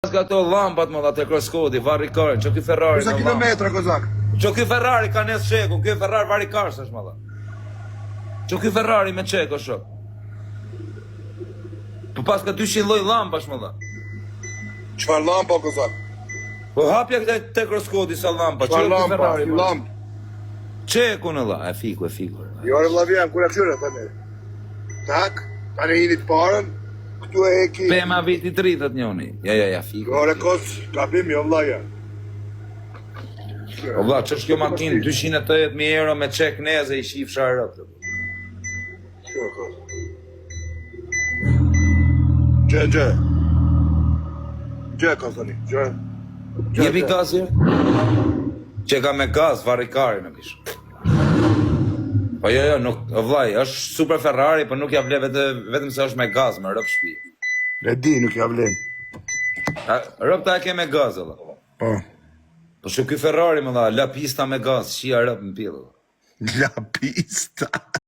Ka ato lampat më dha te Kroskodi, varri Karin, që ky Ferrari. Sa kilometra kozak? Që ky Ferrari ka nes çekun, ky Ferrari varri Kars është më dha. Që ky Ferrari me çeko shok. Po pas ka 200 lloj lampash më dha. Çfarë lampa kozak? Po hapja këta te Kroskodi sa lampa, Çfarë që ky lampa? Ferrari. Lamp. Çekun e dha, e fiku. Jo re vllavian, kur e fyre tani. Tak, tani jeni të parën. Këtu e eki. Pema viti 30 njoni. Ja, fiku. Jo re kos, gabim jo vllaja. O vlla, ç'është kjo makinë 280.000 euro me çek neze i shif sharrot. Kjo kos. Gje. Gje kos tani, gje. Jepi gazi. Që ka me gaz, varri Karin në kish. Po jo, nuk, o vllai, është super Ferrari, po nuk ja vle vetëm se është me gaz, me rëp shtëpi. Le di nuk ja vlen. Rëp ta e ke me gaz, valla. Po. Po që ky Ferrari më dha, la pista me gaz, shia rëp në pillë. La pista.